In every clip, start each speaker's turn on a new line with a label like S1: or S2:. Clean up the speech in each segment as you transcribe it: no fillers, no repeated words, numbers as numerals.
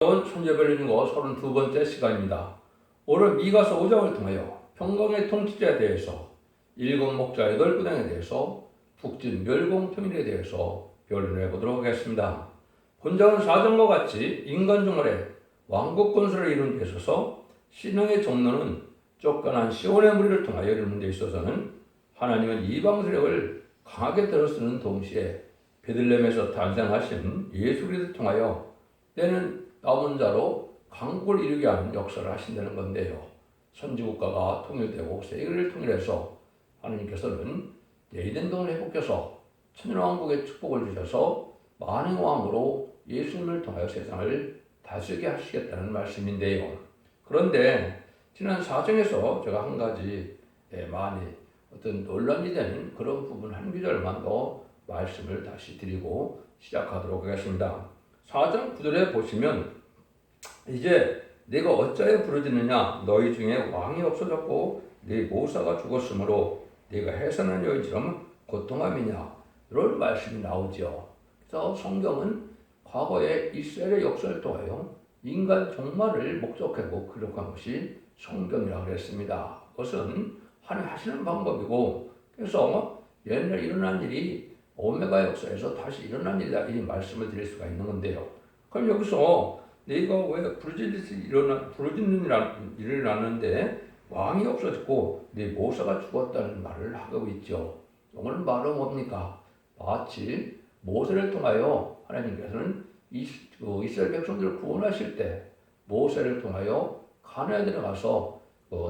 S1: 천재별리는거 32번째 시간입니다. 오늘 미가서 5장을 통하여 평강의 통치자에 대해서, 일곱 목자의 널구당에 대해서, 북진 멸공평일에 대해서 변론을 해보도록 하겠습니다. 본장은 4장과 같이 인간 종말에 왕국 건설을 이루는 데 있어서 신앙의 종로는 쫓겨난 시온의 무리를 통하여 이루는 데 있어서는 하나님은 이방 세력을 강하게 들어쓰는 동시에 베들레헴에서 탄생하신 예수 그리스도를 통하여 때는 남은 자로 강국을 이루게 하는 역사를 하신다는 건데요. 선지국가가 통일되고 세계를 통일해서 하나님께서는 에덴동을 회복해서 천년왕국의 축복을 주셔서 만왕의 왕으로 예수님을 통하여 세상을 다스리게 하시겠다는 말씀인데요. 그런데 지난 4장에서 제가 한 가지 많이 어떤 논란이 되는 그런 부분 한 구절만 더 말씀을 다시 드리고 시작하도록 하겠습니다. 4장 9절에 보시면 이제 네가 어찌하여 부르짖느냐 너희 중에 왕이 없어졌고 네 모사가 죽었으므로 네가 해산한 여인처럼 고통함이냐 이런 말씀이 나오죠. 그래서 성경은 과거의 이스라엘의 역사를 통하여 인간 종말을 목적하고 기록한 것이 성경이라고 그랬습니다. 그것은 하나님 하시는 방법이고 그래서 옛날 일어난 일이 오메가 역사에서 다시 일어난 일이다 이 말씀을 드릴 수가 있는 건데요. 그럼 여기서 네가 왜 부르짖는 일이 일어났는데 왕이 없어졌고 네 모사가 죽었다는 말을 하고 있죠. 오늘 말은 뭡니까? 마치 모세를 통하여 하나님께서는 이스라엘 백성들을 구원하실 때 모세를 통하여 가나안에 들어가서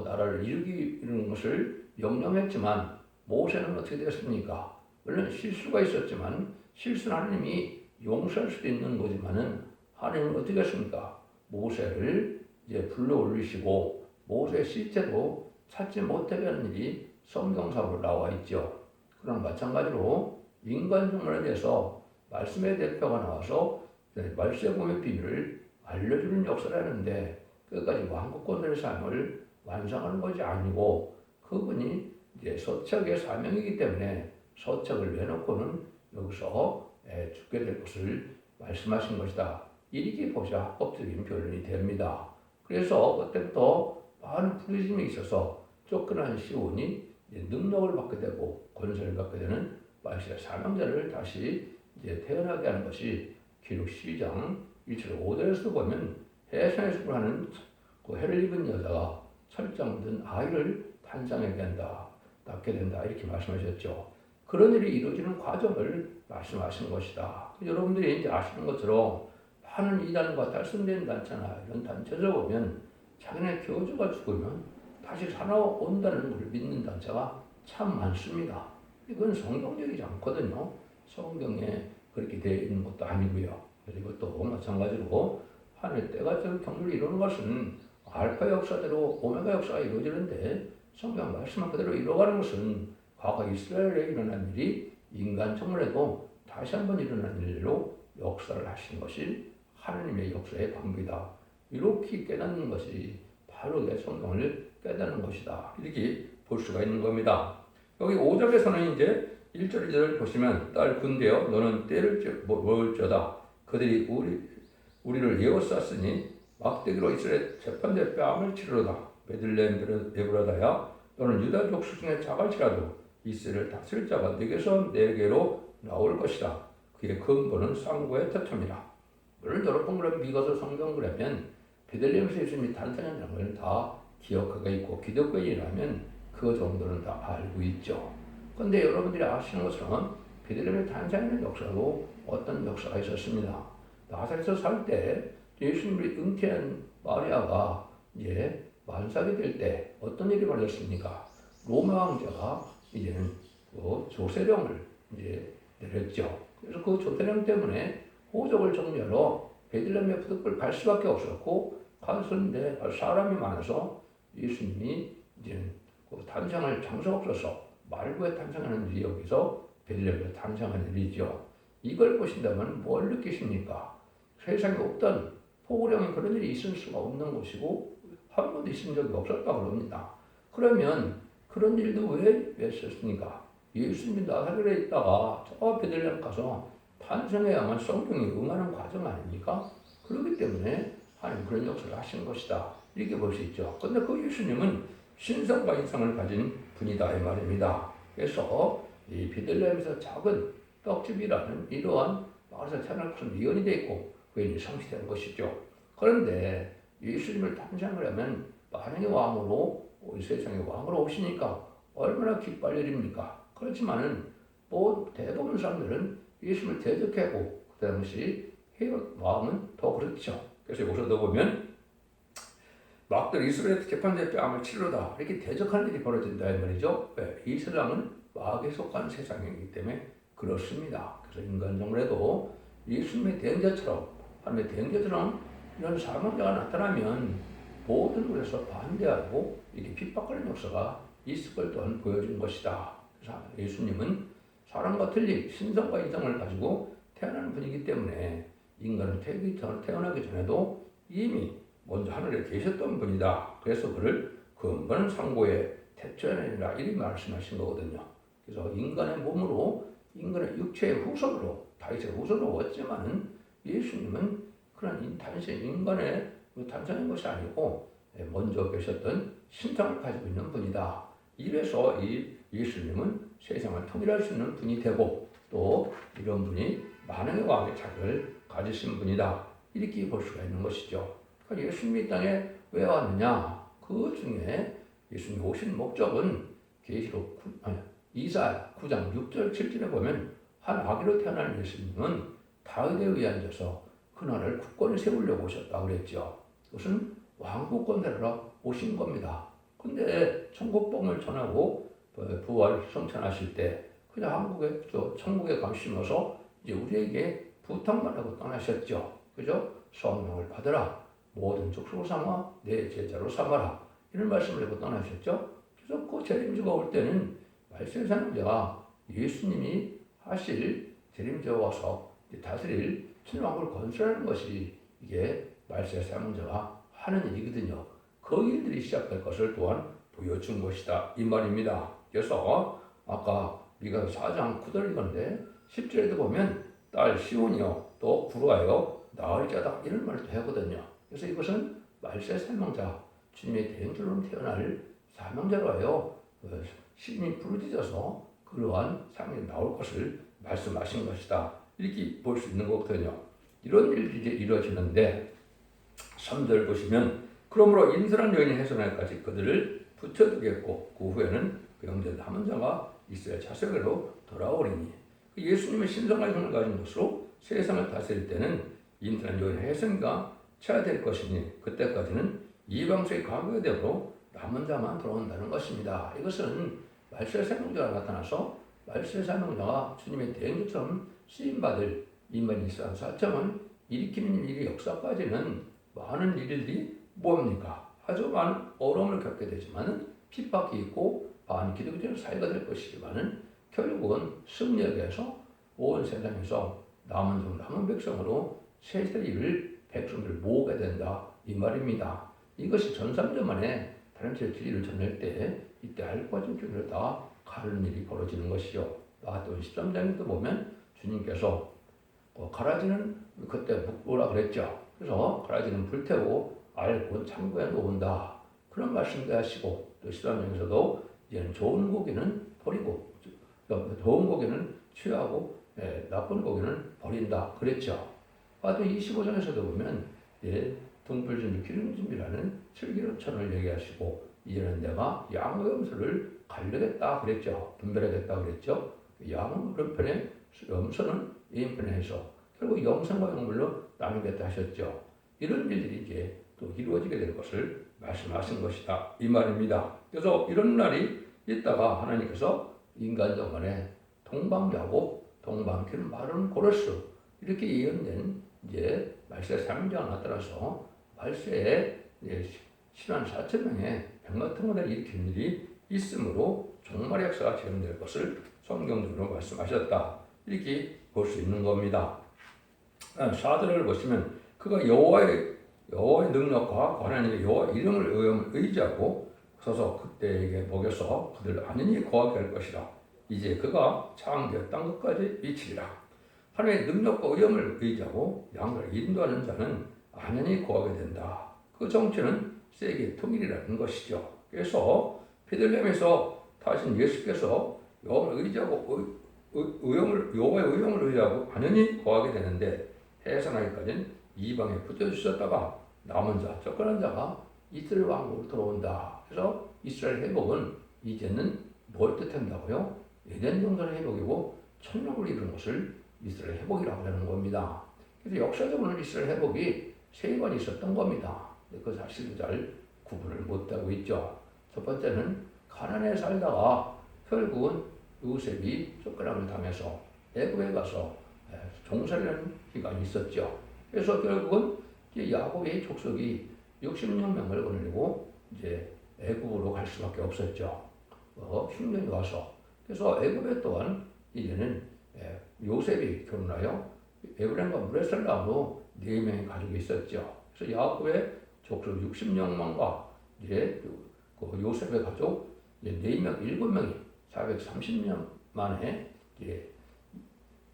S1: 나라를 이루는 것을 명령했지만 모세는 어떻게 됐습니까? 물론 실수가 있었지만 실수는 하나님이 용서할 수도 있는 거지만은 하나님은 어떻게 했습니까? 모세를 이제 불러 올리시고 모세의 시체도 찾지 못하게 하는 일이 성경상으로 나와 있죠. 그런 마찬가지로 인간 종말에 대해서 말씀의 대표가 나와서 말세범의 비밀을 알려주는 역사를 하는데 끝까지 왕국 건설의 삶을 완성하는 것이 아니고 그분이 이제 서책의 사명이기 때문에 서책을 내놓고는 여기서 죽게 될 것을 말씀하신 것이다. 이렇게 보셔야 합법적인 변론이 됩니다. 그래서 그때부터 많은 부르심이 있어서 쫓겨난 시온이 능력을 받게 되고 권세를 받게 되는 말세의 사명자를 다시 이제 태어나게 하는 것이 기록 12장 1절 5절에서 보면 해산에서 하는 그 해를 입은 여자가 철장 든 아이를 탄생하게 한다, 낳게 된다 이렇게 말씀하셨죠. 그런 일이 이루어지는 과정을 말씀하신 것이다. 여러분들이 이제 아시는 것처럼 많은 이단과 달성된 단체나 이런 단체를 보면 자기네 교주가 죽으면 다시 살아온다는 걸 믿는 단체가 참 많습니다. 이건 성경적이지 않거든요. 성경에 그렇게 되어 있는 것도 아니고요. 그리고 또 마찬가지로 하늘 때가 경주를 이루는 것은 알파 역사대로 오메가 역사가 이루어지는데 성경 말씀한 그대로 이루어가는 것은 과거 이스라엘에 일어난 일이 인간 정말에도 다시 한번 일어난 일로 역사를 하신 것이 하나님의 역사의 방법이다. 이렇게 깨닫는 것이 바로 성경을 깨닫는 것이다. 이렇게 볼 수가 있는 겁니다. 여기 5절에서는 이제 1절, 2절 보시면 딸 군대여 너는 때를 모을저다. 그들이 우리를 에워쌌으니 막대기로 이스라엘 재판대 뺨을 치르로다. 베들레헴 에브라다야 너는 유다 족속 중에 작을지라도 이스라엘을 다스릴 자가 네게서 내게로 나올 것이다. 그의 근본은 쌍고의 태초이라. 물론 여러 번 그러면 미가서 성경 그러면 베들레헴에서 예수님이 탄생한다는 걸 다 기억하고 있고 기독교인이라면 그 정도는 다 알고 있죠. 그런데 여러분들이 아시는 것처럼 베들레헴의 탄생하는 역사도 어떤 역사가 있었습니다. 나사렛에서 살 때 예수님을 잉태한 마리아가 이제 만삭이 될 때 어떤 일이 벌어졌습니까? 로마 황제가 이제는 그 조세령을 이제 내렸죠. 그래서 그 조세령 때문에 호적을 정리하러 베들레헴에 부득불 갈 수밖에 없었고 갔었는데 사람이 많아서 예수님이 이제 그 탄생할 장소가 없어서 말구에 탄생하는 일이 여기서 베들레헴에 탄생하는 일이죠. 이걸 보신다면 뭘 느끼십니까? 세상에 없던 포구령이 그런 일이 있을 수가 없는 것이고 한 번도 있은 적이 없었다고 합니다. 그러면 그런 일도 왜 했었습니까? 예수님이 나사렛에 있다가 저 베들레헴 가서 탄생해야만 성경이 응하는 과정 아닙니까? 그렇기 때문에 그런 역사를 하신 것이다. 이렇게 볼 수 있죠. 근데 그 예수님은 신성과 인성을 가진 분이다 이 말입니다. 그래서 이 베들레헴에서 작은 떡집이라는 이러한 마을에서 태어날 것은 미연이 되어 있고 그인이 성취된 것이죠. 그런데 예수님을 탄생하려면 만왕의 왕으로 이 세상의 왕으로 오시니까 얼마나 기뻐할 일입니까? 그렇지만은 대부분 사람들은 예수님을 대적하고 그 당시 헤롯 왕은 더 그렇죠. 그래서 여기서도 보면 막들 이스라엘 재판자의 뺨을 치르다 이렇게 대적하는 일이 벌어진다 이 말이죠. 네, 이 세상은 마귀에 속한 세상이기 때문에 그렇습니다. 그래서 인간적으로도 예수님의 대행자처럼 하나님의 대행자처럼 이런 사명자가 나타나면 모든 곳에서 반대하고 이렇게 핍박하는 역사가 있을 걸 또한 보여준 것이다. 그래서 예수님은 사람과 틀린 신성과 인성을 가지고 태어나는 분이기 때문에 인간은 태어나기 전에도 이미 먼저 하늘에 계셨던 분이다. 그래서 그를 근본 상고의 태초에는이라 이리 말씀하신 거거든요. 그래서 인간의 몸으로 인간의 육체의 후손으로 다윗의 후손으로 왔지만은 예수님은 그런 단순히 인간의 탄생인 것이 아니고 먼저 계셨던 신성을 가지고 있는 분이다. 이래서 이 예수님은 세상을 통일할 수 있는 분이 되고 또 이런 분이 만왕의 왕의 자격을 가지신 분이다. 이렇게 볼 수가 있는 것이죠. 그러니까 예수님이 이 땅에 왜 왔느냐? 그 중에 예수님이 오신 목적은 계시록 이사야 9장 6절 7절에 보면 한 아기로 태어난 예수님은 다윗에 의하여서 그 나라를 굳건히 세우려고 오셨다고 그랬죠. 그것은 왕국권 되러 오신 겁니다. 근데 천국복음을 전하고 부활 성천하실 때 그냥 한국에 또 천국에 가시면서 이제 우리에게 부탁만 하고 떠나셨죠. 그죠? 성령을 받으라. 모든 족속을 삼아 내 제자로 삼아라. 이런 말씀을 하고 떠나셨죠. 그래서 그 재림주가 올 때는 말세 사명자가 예수님이 하실 재림주가 와서 다스릴 신왕국을 건설하는 것이 이게 말세 사명자가 하는 일이거든요. 그 일들이 시작될 것을 또한 보여준 것이다. 이 말입니다. 그래서 아까 미가 4장 9절 이건데 10절에도 보면 딸 시온이여 또 부르하여 나을 자다 이런 말도 하거든요. 그래서 이것은 말세 사명자 주님의 대행자로 태어날 사명자로 하여 신이 부르짖어서 그러한 상이 나올 것을 말씀하신 것이다. 이렇게 볼 수 있는 거거든요. 이런 일들이 이루어지는데 3절 보시면 그러므로 인선한 여인이 해산할까지 그들을 붙여두겠고 그 후에는 그 형제 남은 자가 있어야 자석으로 돌아오리니 예수님의 신성한 형을 가진 것으로 세상을 다스릴 때는 인선한 여인의 해산가 쳐야 될 것이니 그때까지는 이방서의 과거의 대로 남은 자만 돌아온다는 것입니다. 이것은 말세 사명자가 나타나서 말세 사명자가 주님의 대행자처럼 쓰임받을 인간 이스라엘 사점을 일으키는 일이 역사까지는 많은 일들이 뭡니까? 아주 많은 어려움을 겪게 되지만은 핍박이 있고 반기독교적 사회가 될 것이지만은 결국은 승리하게 해서 온 세상에서 남은 백성으로 세세리를 백성들을 모으게 된다 이 말입니다. 이것이 전삼자만에 다른 진리를 전할 때 이때 알과 진리를 다 가르는 일이 벌어지는 것이죠. 마태복음 13장에도 보면 주님께서 가라지는 그때 뭐라 그랬죠. 그래서 가라지는 불태우고 알고 창고에 놓은다. 그런 말씀도 하시고 또 13장에서도 이제는 좋은 고기는 버리고 좋은 고기는 취하고 나쁜 고기는 버린다. 그랬죠. 또 25장에서도 보면 등불준비 기름준비라는 슬기로천을 얘기하시고 이제는 내가 양의 염소를 갈르겠다 그랬죠. 분별하겠다 그랬죠. 양은 오른편에 염소는 왼편에 해서 결국 영생과 영물로 나누겠다 하셨죠. 이런 일들이 이제 또 이루어지게 될 것을 말씀하신 것이다 이 말입니다. 그래서 이런 날이 있다가 하나님께서 인간적 간에 동방자고 동방길은 마른 고레스 이렇게 예언된 이제 말세 사명자가 나타나서 말세에 신한 4,000명의 백마통을 일으키는 일이 있으므로 종말의 역사가 진행될 것을 성경적으로 말씀하셨다. 이렇게 볼 수 있는 겁니다. 4절을 보시면 그가 여호와의 능력과 하나님의 여호와 이름을 의지하고 서서 그때에게 먹여서 그들 안연히 거하게 할 것이라. 이제 그가 창조의 땅 끝까지 미치리라. 하나님의 능력과 의엄을 의지하고 양을 인도하는 자는 안연히 거하게 된다. 그 정체는 세계 통일이라는 것이죠. 그래서 베들레헴에서 타신 예수께서 여호와를 의지하고 여호와의 의형을 의지하고 안연히 거하게 되는데 해산하기까지는 이방에 붙여주셨다가 남은 자, 쫓겨난 자가 이스라엘 왕국으로 들어온다. 그래서 이스라엘 회복은 이제는 뭘 뜻한다고요? 에덴 동산의 회복이고 천국을 이루는 것을 이스라엘 회복이라고 하는 겁니다. 그래서 역사적으로는 이스라엘 회복이 세 번 있었던 겁니다. 그 사실을 잘 구분을 못하고 있죠. 첫 번째는 가나안에 살다가 결국은 요셉이 쫓겨남을 당해서 애굽에 가서 종살이라는 기간이 있었죠. 그래서 결국은 야곱의 족속이 60여 명을 거느리고 이제 애굽으로 갈 수밖에 없었죠. 흉년이 와서. 그래서 애굽에 또한 이제는 요셉이 결혼하여 에브라임과 무레살람으로 4명의 가족이 있었죠. 그래서 야곱의 족속 60명만과 이제 그 요셉의 가족 4명, 7명이 430년 만에 이제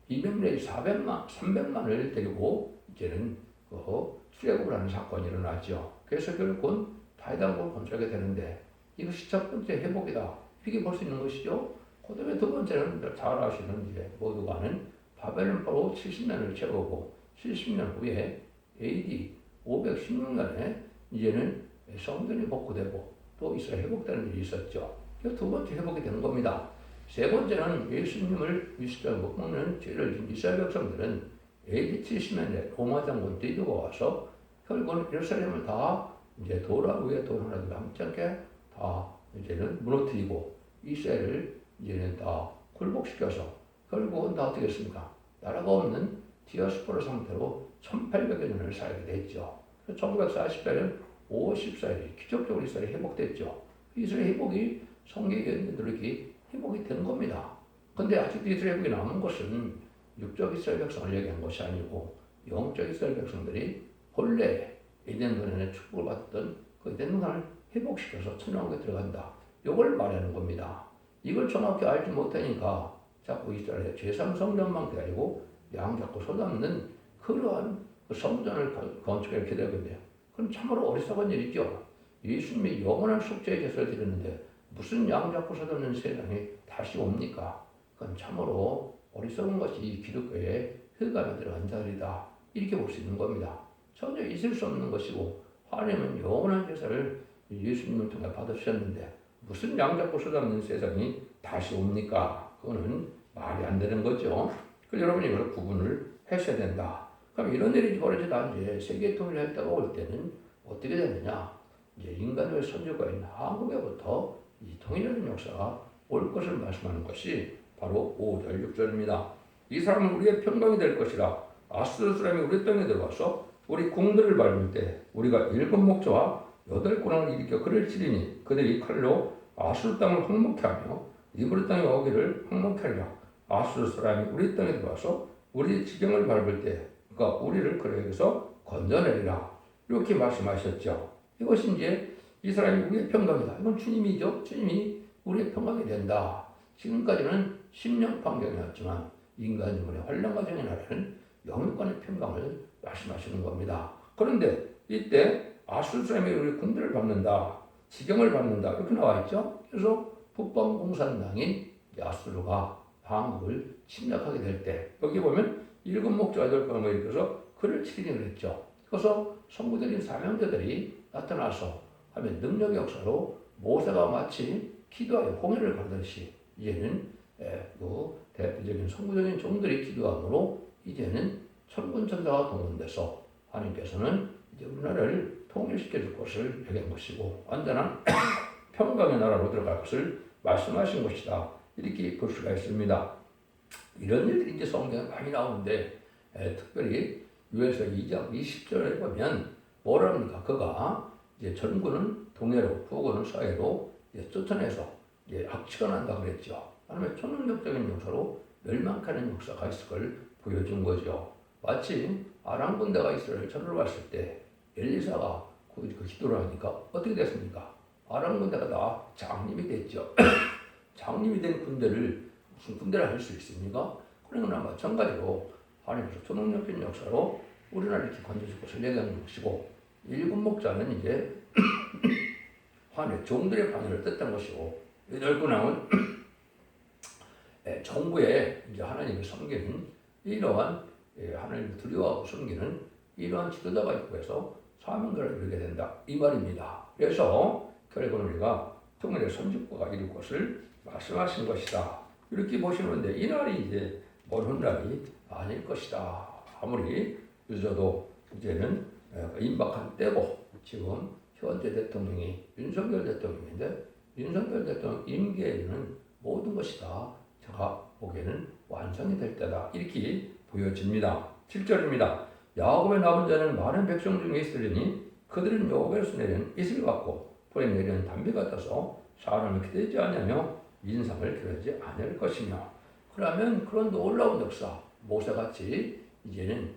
S1: 200년에 300만을 데리고 이제는 출애굽을 하는 사건이 일어났죠. 그래서 결국은 다윗왕국을 건설하게 되는데 이것이 첫 번째 회복이다. 이렇게 볼 수 있는 것이죠. 그 다음에 두 번째는 잘 아시는 이제 모두가 아는 바벨론포로 70년을 채우고 70년 후에 AD 516년에 이제는 성전이 복구되고 또 이스라엘 회복되는 일이 있었죠. 두 번째 회복이 되는 겁니다. 세 번째는 예수님을 미식자로 못 먹는 죄를 진 이스라엘 백성들은 AD 70년에 로마 장군 디도가 와서 결국은 예루살렘을 다 이제 도라 위에 돌 하나도 남지 않게 다 이제는 무너뜨리고 이스라엘을 이제는 다 굴복시켜서 결국은 다 어떻게 했습니까? 나라가 없는 디아스포라 상태로 1800여 년을 살게 됐죠. 1948년 5월 14일 기적적으로 이스라엘이 회복됐죠. 이스라엘 회복이 성경에 있는 대로 이렇게 회복이 된 겁니다. 근데 아직도 이스라엘 회복이 남은 것은 육적 이스라엘 백성을 얘기한 것이 아니고 영적 이스라엘 백성들이 본래 에덴 동산에 축복을 받았던 그 에덴 동산을 회복시켜서 천국에 들어간다. 이걸 말하는 겁니다. 이걸 정확히 알지 못하니까 자꾸 이스라엘의 제3 성전만 기다리고 양 잡고 솟았는 그러한 성전을 건축에 기다리고 있네요. 그럼 참으로 어리석은 일이죠. 예수님이 영원한 속죄의 제사를 드렸는데 무슨 양 잡고 솟았는 세상이 다시 옵니까? 그건 참으로 어리석은 것이 기독교의 흑암에 들어간 자들이다. 이렇게 볼 수 있는 겁니다. 전혀 있을 수 없는 것이고 하나님은 영원한 제사를 예수님을 통해 받으셨는데 무슨 양 잡고 쏟아붓는 세상이 다시 옵니까? 그거는 말이 안 되는 거죠. 그래서 여러분이 이걸 구분을 하셔야 된다. 그럼 이런 일이 벌어지다 이제 세계 통일을 했다고 올 때는 어떻게 되느냐? 이제 인간의 선조가 있는 한국에부터 이 통일하는 역사가 올 것을 말씀하는 것이 바로 5절 6절입니다. 이 사람은 우리의 평강이 될 것이라. 아수르 사람이 우리 땅에 들어와서 우리 궁들을 밟을 때 우리가 7 목자와 8 고랑을 일으켜 그를 치리니 그들이 칼로 아수르 땅을 황목케 하며 이브리 땅의 어기를 황목케 하리라. 아수르 사람이 우리 땅에 들어와서 우리 지경을 밟을 때 그러니까 우리를 그에게서 건져내리라. 이렇게 말씀하셨죠. 이것이 이제 이 사람이 우리의 평강이다. 이건 주님이죠. 주님이 우리의 평강이 된다. 지금까지는 심령 평강이었지만 인간의 환란 과정에 나라는 영육간의 평강을 말씀하시는 겁니다. 그런데 이때 아수르 사람이 우리 군대를 밟는다, 지경을 밟는다 이렇게 나와 있죠. 그래서 북방 공산당인 아수르가 한국을 침략하게 될 때 여기 보면 7 목자 8 고랑을 일으켜서 그를 치리니 그랬죠. 그래서 선구적인 사명자들이 나타나서 하면 능력의 역사로 모세가 마치 기도하여 홍해를 가르듯이 이제는 대표적인 선구적인 종들이 기도함으로 이제는 천군 천사가 동원돼서 하나님께서는 이제 우리나라를 통일시켜 줄 것을 얘기한 것이고 완전한 평강의 나라로 들어갈 것을 말씀하신 것이다. 이렇게 볼 수가 있습니다. 이런 일들이 이제 성경에 많이 나오는데 특별히 유에서 2장 20절에 보면 뭐랍니까? 그가 이제 전군은 동해로 북군은 서해로 쫓아내서 이제 악취가 난다 그랬죠. 그다음에 초능력적인 역사로 멸망하는 역사가 있을 걸 보여준 거죠. 마치 아람 군대가 이스라엘 전을 왔을 때 엘리사가 그 기도를 하니까 어떻게 됐습니까? 아람 군대가 다 장님이 됐죠. 장님이 된 군대를 무슨 군대를 할 수 있습니까? 그러나 마찬가지로 하나님께서 초능력적인 역사로 우리나라 이렇게 건져줄 것을 얘기하는 것이고, 일곱 목자는 이제 하나님의 종들의 방해를 뜻한 것이고, 여덟 군왕은 정부에 이제 하나님을 섬기는 이러한 하나님을 두려워하고 섬기는 이러한 지도자가 있고 해서 사명들을 이루게 된다 이 말입니다. 그래서 결국은 우리가 통일의 선지국가가 이룰 것을 말씀하신 것이다. 이렇게 보시는데 이 날이 이제 먼 훗날이 아닐 것이다. 아무리 늦어도 이제는 임박한 때고, 지금 현재 대통령이 윤석열 대통령인데 윤석열 대통령 임기에는 모든 것이 다 제가 보기에는 완성이 될 때다 이렇게 보여집니다. 7절입니다. 야곱의 남은 자는 많은 백성 중에 있으리니 그들은 여호와께서 내린 이슬 같고 불에 내리는 담비 같아서 사람을 기대지 않으며 인상을 기대지 않을 것이며. 그러면 그런 놀라운 역사, 모세같이 이제는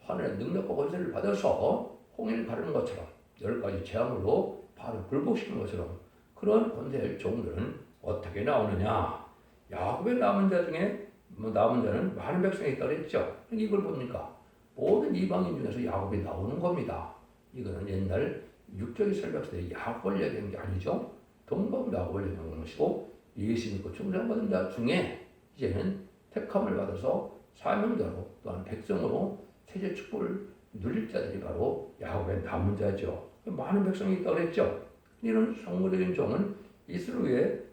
S1: 하늘의 능력과 권세를 받아서 홍해를 가르는 것처럼 10가지 재앙으로 바로 굴복시키는 것처럼 그런 권세의 종들은 어떻게 나오느냐. 야곱의 남은 자 중에 남은 자는 많은 백성이 있다고 했죠. 이걸 봅니까? 모든 이방인 중에서 야곱이 나오는 겁니다. 이거는 옛날 육적인 설명서에 야곱을 얘기한 게 아니죠. 동방 야곱을 얘기하는 것이고, 예수 믿고 충성받은 자 중에 이제는 택함을 받아서 사명자로 또한 백성으로 세계 축복을 누릴 자들이 바로 야곱의 남은 자죠. 많은 백성이 있다고 했죠. 이런 성물적인 종은 이슬 위에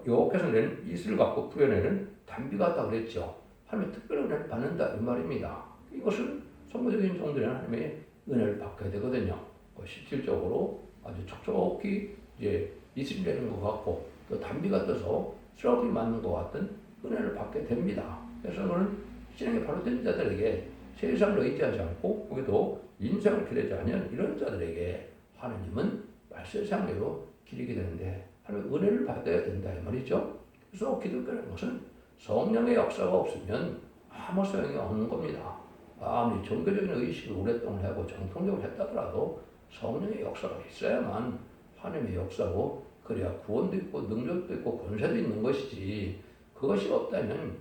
S1: 여호와께서 내는 이슬을 갖고 풀어내는 담비 같다고 그랬죠. 하나님의 특별한 은혜를 받는다 이 말입니다. 이것은 성물적인 종들은 하나님의 은혜를 받게 되거든요. 실질적으로 아주 촉촉히 이제 이슬이 내는 것 같고 또 담비가 떠서 쓰러기 맞는 것 같은 은혜를 받게 됩니다. 그래서 그는 신앙이 바로 된 자들에게 세상을 의지하지 않고 거기도 인생을 기대지 않는 이런 자들에게 하나님은 말세상대로 기리게 되는데 하나님의 은혜를 받아야 된다 이 말이죠. 그래서 기독교라는 것은 성령의 역사가 없으면 아무 소용이 없는 겁니다. 아무리 종교적인 의식을 오랫동안 하고 정통적으로 했다더라도 성령의 역사가 있어야만 하나님의 역사고, 그래야 구원도 있고 능력도 있고 권세도 있는 것이지, 그것이 없다면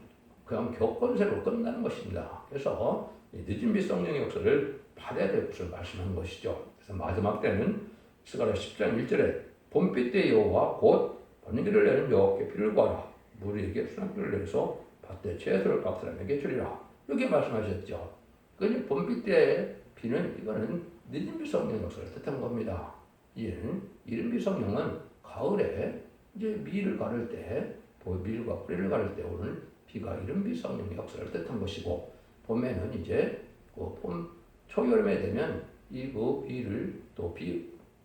S1: 그냥 격권세로 끝나는 것입니다. 그래서 늦은비 성령의 역사를 받아야 될 것을 말씀한 것이죠. 그래서 마지막 때는 스가랴 10장 1절에 봄빛 때 여호와 곧 번개를 내는 여호와께 비를 구하라. 무리에게 수량비를 내서 밭에 채소를 깎 사람에게 주리라. 이렇게 말씀하셨죠. 그러니 봄빛 때의 비는 이거는 늦은비 성령 역사를 뜻한 겁니다. 이는 이른비 성령은 가을에 이제 밀을 가를 때, 밀과 뿌리를 가를 때 오는 비가 이른비 성령의 역사를 뜻한 것이고, 봄에는 이제 봄 초여름에 되면 이 비를 또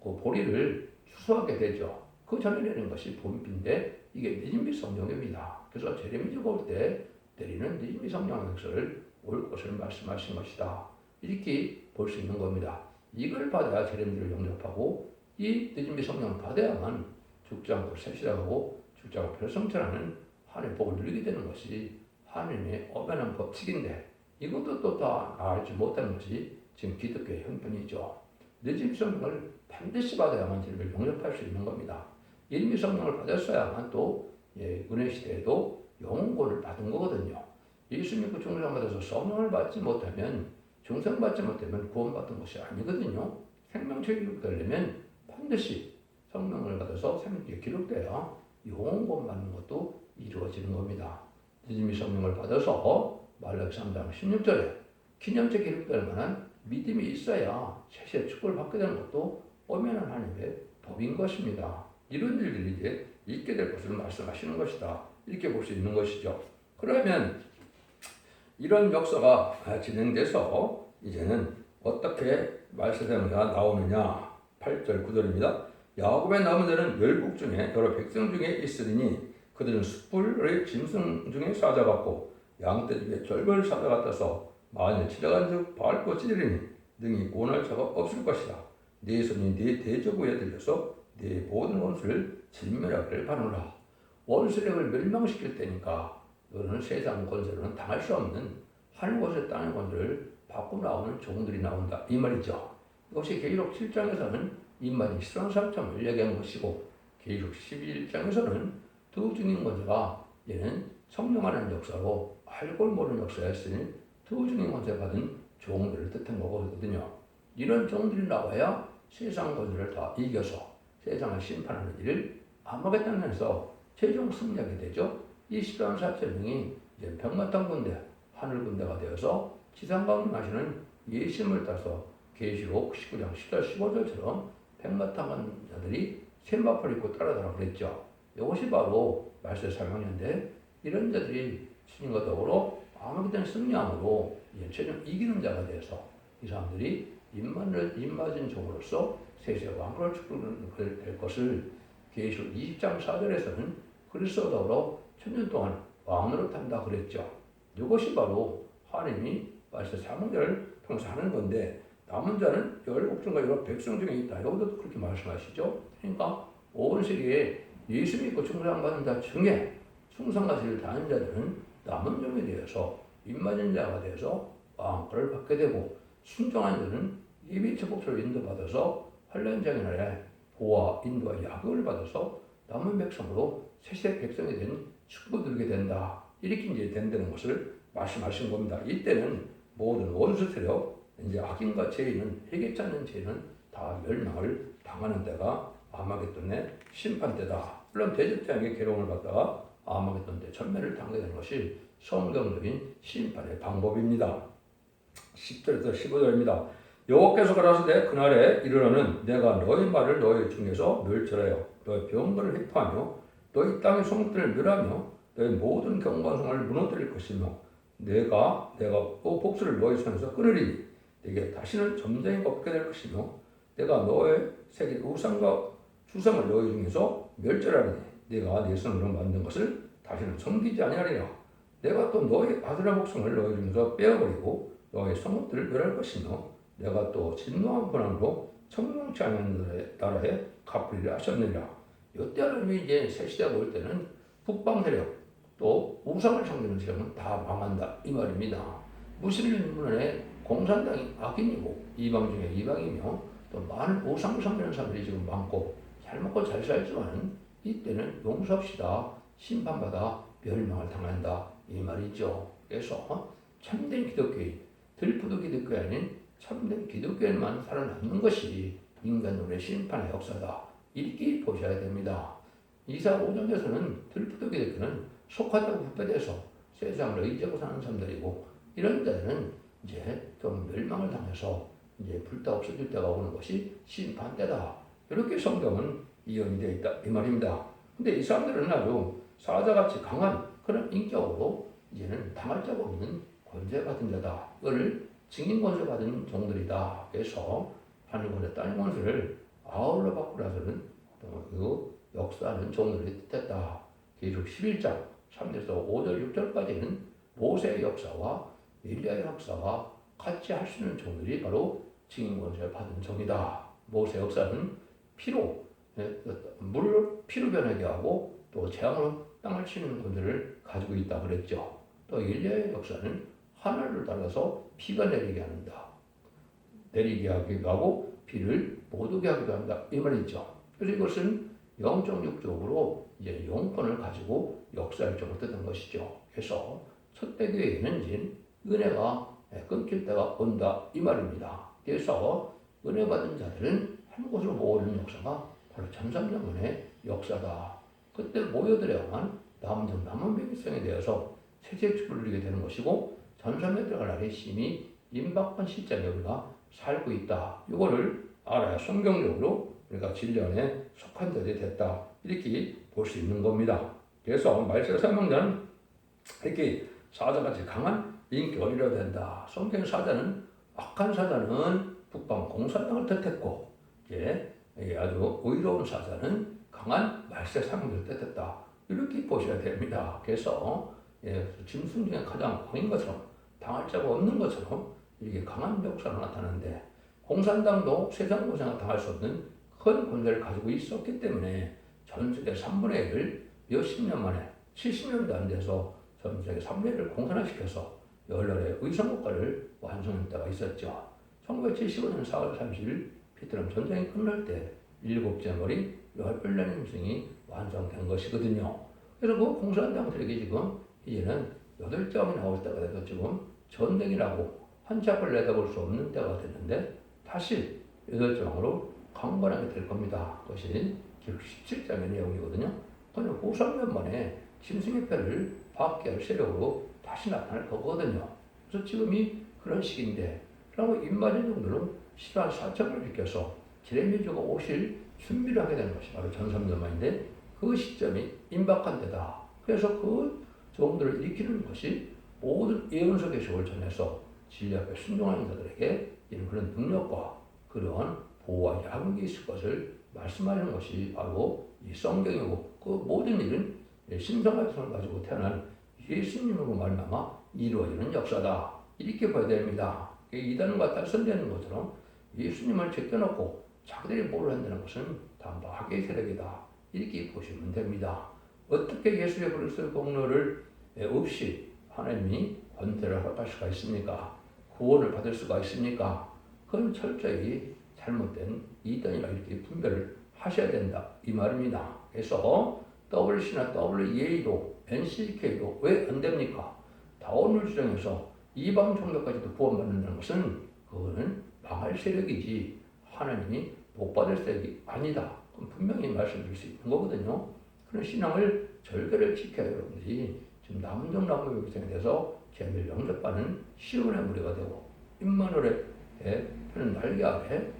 S1: 보리를 추수하게 되죠. 그 전에 내리는 것이 봄비인데 이게 늦은비 성령입니다. 그래서 제레미야가 올 때 내리는 늦은비 성령의 역사를 올 것을 말씀하신 것이다. 이렇게 볼 수 있는 겁니다. 이걸 받아야 제레미야를 영접하고 이 늦은비 성령을 받아야만 죽지 않고 새시라고 죽지 않고 별성천하는 하나님의 복을 누리게 되는 것이 하나님의 엄연한 법칙인데, 이것도 또 다 알지 못하는 것이 지금 기독교의 형편이죠. 늦은비 성령을 반드시 받아야만 제레미야를 영접할 수 있는 겁니다. 이른비 성령을 받았어야만 또 은혜 시대에도 영혼권을 받은 거거든요. 예수 믿고 중생받아서 성령을 받지 못하면, 중생받지 못하면 구원받은 것이 아니거든요. 생명책이 기록되려면 반드시 성령을 받아서 생명책이 기록돼야 영혼권 받는 것도 이루어지는 겁니다. 늦은비 성령을 받아서 말라기 3장 16절에 기념책 기록될 만한 믿음이 있어야 세시의 축복을 받게 되는 것도 엄연한 하나님의 법인 것입니다. 이런 일들이 이제 있게 될 것을 말씀하시는 것이다. 이렇게 볼 수 있는 것이죠. 그러면 이런 역사가 진행돼서 이제는 어떻게 말세상가 나오느냐. 8절 9절입니다. 야곱의 남은 자는 열국 중에 여러 백성 중에 있으리니 그들은 숯불의 짐승 중에 사자 같고 양떼 중에 절벌 사자 같아서 만일 지나간 즉 밟고 찢으리니 능히 구원할 자가 없을 것이다. 네 손이 네 대적우에 들려서 네 모든 원수를 진멸하기를 바라노라. 원수력을 멸망시킬 때니까 너는 세상 권세로는 당할 수 없는 하늘 권세 땅의 권세를 받고 나오는 종들이 나온다 이 말이죠. 이것이 계시록 7장에서는 인만이 실현상점을 얘기하는 것이고, 계시록 11장에서는 두 증인 권세가 얘는 성령 하나님 역사로 알고 모르는 역사였으니 두 증인 권세 받은 종들을 뜻한 거거든요. 이런 종들이 나와야 세상 권세를 다 이겨서 세상을 심판하는 일을 아마겟돈에서 최종 승리하게 되죠. 이 14,4천명이 이제 백마탄 군대, 하늘 군대가 되어서 지상 강림하시는 예수님을 따라서 계시록 19장 10절 15절처럼 백마탄 자들이 쇠마포를 입고 따라다라 그랬죠. 이것이 바로 말세 사명인데 이런 자들이 주님과 더불어 아마겟돈 승리함으로 최종 이기는 자가 되어서 이 사람들이 입맞은 종으로서 세세 왕국을 축복을 될 것을 계시록 20장 4절에서는 그리스도와 더불어 천년 동안 왕으로 탄다 그랬죠. 이것이 바로 하나님이 말세 사명자를 통해서 하는 건데 남은 자는 열국중과 여러 백성 중에 있다. 여기도 그렇게 말씀하시죠. 그러니까 온 세계에 예수 믿고 충성받는 자 중에 충성과 진리를 다하는 자들은 남은 종이 되어서 입맞은 자가 되어서 왕권을 받게 되고 순종한 자는 예비 축복처로 인도받아서 환란장의 날에 보호와 인도와 야극을 받아서 남은 백성으로 세세 백성이 된 축복을 누리게 된다. 이렇게 이제 된다는 것을 말씀하신 겁니다. 이때는 모든 원수 세력, 이제 악인과 죄인은 회개치 않는 죄인은 다 멸망을 당하는 때가 아마겟돈의 심판 때다. 물론 대적자에게 괴로움을 받다가 아마겟돈 때 전멸을 당하게 되는 것이 성경적인 심판의 방법입니다. 10절에서 15절입니다. 여호와께서 가라사대 그날에 이르러는 내가 너희 말을 너희 중에서 멸절하여 너희 병거를 회파하며 너희 땅의 성들을 멸하며 너희 모든 경관성을 무너뜨릴 것이며 내가 또 복수를 너희 손에서 끊으리니 내게 다시는 점쟁이가 없게 될 것이며 내가 너의 새길 우상과 주상을 너희 중에서 멸절하리니 내가 네 손으로 만든 것을 다시는 섬기지 아니하리라. 내가 또 너희 아들의 목숨을 너희 중에서 빼어버리고 너희 성읍들을 멸할 것이며 내가 또 진노한 분함으로 청명치 않은 나라에 갚으리라 하셨느니라. 이때 하나님이 이제 새 시대가 올 때는 북방 세력 또 우상을 섬기는 세력은 다 망한다 이 말입니다. 무슬림 문화에 공산당이 악인이고 이방 중에 이방이며 또 많은 우상을 섬기는 사람들이 지금 많고 잘 먹고 잘 살지만 이때는 용서합시다. 심판받아 멸망을 당한다 이 말이죠. 그래서 참된 기독교인, 들푸드 기독교 아닌 참된 기독교인만 살아남는 것이 인간의 심판의 역사다. 이렇게 보셔야 됩니다. 이사 5장에서는 들푸드 기독교는 속하다고 부패돼서 세상을 의지하고 사는 사람들이고 이런 자들은 이제 좀 멸망을 당해서 이제 불타 없어질 때가 오는 것이 심판 때다. 이렇게 성경은 이언이 되어 있다 이 말입니다. 근데 이 사람들은 아주 사자같이 강한 그런 인격으로 이제는 당할 자가 없는 권세받은 자다. 이걸 증인 권세 받은 종들이다. 그래서 하늘 권세, 땅 권세를 아울러 받고 나서는 그 역사하는 종들이 뜻했다. 계시록 11장 3절에서 5절 6절까지는 모세의 역사와 엘리야의 역사와 같이 할 수 있는 종들이 바로 증인 권세를 받은 종이다. 모세 역사는 물을 피로 변하게 하고 또 재앙으로 땅을 치는 권세를 가지고 있다 그랬죠. 또 엘리야의 역사는 하늘을 따라서 비가 내리게 하기도 하고 비를 못 오게 하기도 한다 이 말이죠. 그래서 이것은 영적 육적으로 이제 영권을 가지고 역사할 적을 뜻한 것이죠. 그래서 첫대 교회에는 이제 은혜가 끊길 때가 온다 이 말입니다. 그래서 은혜 받은 자들은 한 곳으로 모으는 역사가 바로 1300년의 역사다. 그때 모여들어야만 남은 백성에 대해서 세세 축복을 누리게 되는 것이고 전선에 들어갈 날에 심히 임박한 시점에 우리가 살고 있다. 이거를 알아야 성경적으로 우리가 진리안에 속한 자들이 됐다. 이렇게 볼 수 있는 겁니다. 그래서 말세 사명자는 이렇게 사자같이 강한 인격을 이뤄야 된다. 성경 사자는 악한 사자는 북방 공산당을 뜻했고 아주 의로운 사자는 강한 말세 사명자를 뜻했다. 이렇게 보셔야 됩니다. 그래서 짐승 중에 가장 강인 것처럼 당할 자가 없는 것처럼 이렇게 강한 역사가 나타나는데 공산당도 세상 고생을 당할 수 없는 큰 권세를 가지고 있었기 때문에 전 세계 3분의 1을 몇십 년 만에 70년도 안 돼서 전 세계 3분의 1을 공산화시켜서 열날의 의성국가를 완성한 때가 있었죠. 1975년 4월 30일 베트남 전쟁이 끝날 때 7째 머리 10별난 임승이 완성된 것이거든요. 그래서 그 공산당들에게 지금 이제는 8장이 나올 때가 돼서 지금 전쟁이라고 한치 앞을 내다볼 수 없는 때가 됐는데 다시 8장으로 강건하게 될 겁니다. 그것이 기록 17장의 내용이거든요. 그냥 후삼년 만에 짐승의 패를 받게 할 세력으로 다시 나타날 거거든요. 그래서 지금이 그런 시기인데 그러고 입맞은 정도로 실한 사점을 비껴서 제레미야가 오실 준비를 하게 되는 것이 바로 전삼년만인데 그 시점이 임박한 데다. 그래서 그 종들을 일으키는 것이 모든 예언서 계시록을 전해서 진리 앞에 순종하는 자들에게 이런 그런 능력과 그러한 보호와 야근이 있을 것을 말씀하는 것이 바로 이 성경이고 그 모든 일은 신성한 성을 가지고 태어난 예수님으로 말미암아 이루어지는 역사다. 이렇게 봐야 됩니다. 이단과 딸선되는 것처럼 예수님을 제껴놓고 자기들이 뭘 한다는 것은 다 마귀의 세력이다. 이렇게 보시면 됩니다. 어떻게 예수의 그리스도의 공로를 없이 하나님이 권세를 허락할 수가 있습니까? 구원을 받을 수가 있습니까? 그건 철저히 잘못된 이단이라 이렇게 분별을 하셔야 된다. 이 말입니다. 그래서 WC나 WEA도 NCK도 왜 안 됩니까? 다원을 주장해서 이방 종교까지도 구원받는다는 것은 그거는 망할 세력이지 하나님이 복받을 세력이 아니다. 그럼 분명히 말씀드릴 수 있는 거거든요. 그런 신앙을 절개를 지켜야 여러분들이 지금 남정 남북 백성에 대해서 재미를 영접하는 시온의 무리가 되고 임마누엘의 펴는 날개 아래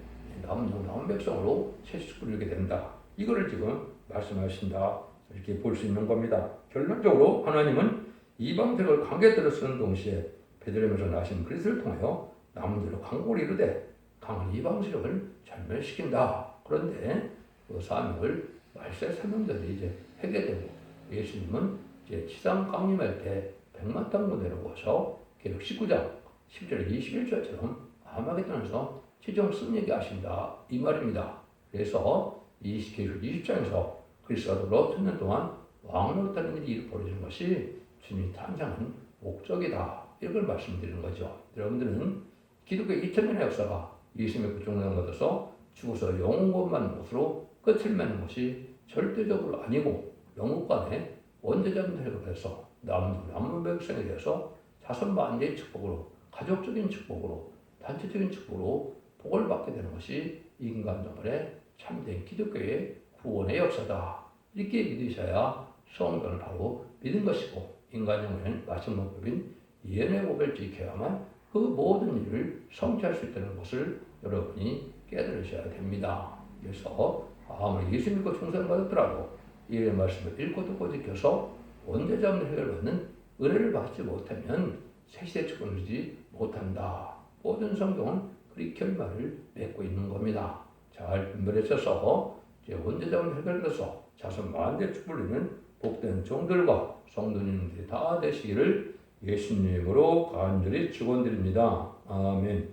S1: 남정 남은 백성으로 새 식구를 이루게 된다. 이거를 지금 말씀하신다. 이렇게 볼 수 있는 겁니다. 결론적으로 하나님은 이방들을 관계들을 쓰는 동시에 베들레헴에서 나신 그리스도를 통하여 남은 자로 강국을 이루되 강한 이방 세력을 절멸시킨다. 그런데 그 사명을 말세 사명자들이 이제 하게 되고 예수님은 이제 지상 강림할 때 백만 땅 무대로 오셔 기록 19장 10절 21절처럼 아마겟돈에서 최종 승리하게 하신다. 이 말입니다. 그래서 기록 20장에서 그리스도로 천년 동안 왕노릇하는 일이 벌어지는 것이 주님이 탄생한 목적이다. 이걸 말씀드리는 거죠. 여러분들은 기독교의 2000년의 역사가 예수님의 구속을 받아서 죽어서 영원만 것으로 끝을 맺는 것이 절대적으로 아니고 영국간의 원죄자분들에 대해서 남은 백성에 대해서 자손 만대의 축복으로 가족적인 축복으로 단체적인 축복으로 복을 받게 되는 것이 인간 정말의 참된 기독교의 구원의 역사다. 이렇게 믿으셔야 성경을 바로 믿은 것이고 인간 영혼의 마지막 법인 예언의 법을 지켜야만 그 모든 일을 성취할 수 있다는 것을 여러분이 깨달으셔야 됩니다. 그래서 아무리 예수 믿고 충성을 받았더라도 이 말씀을 읽고 듣고 지켜서 원죄자 없는 해결받는 은혜를 받지 못하면 새시대 축복을 누리지 못한다. 모든 성경은 그리 결말을 맺고 있는 겁니다. 잘 분별하셔서 원죄자 없는 해결받아서 자손 만대 축복을 누리는 복된 종들과 성도님들이 다 되시기를 예수님으로 간절히 축원드립니다. 아멘.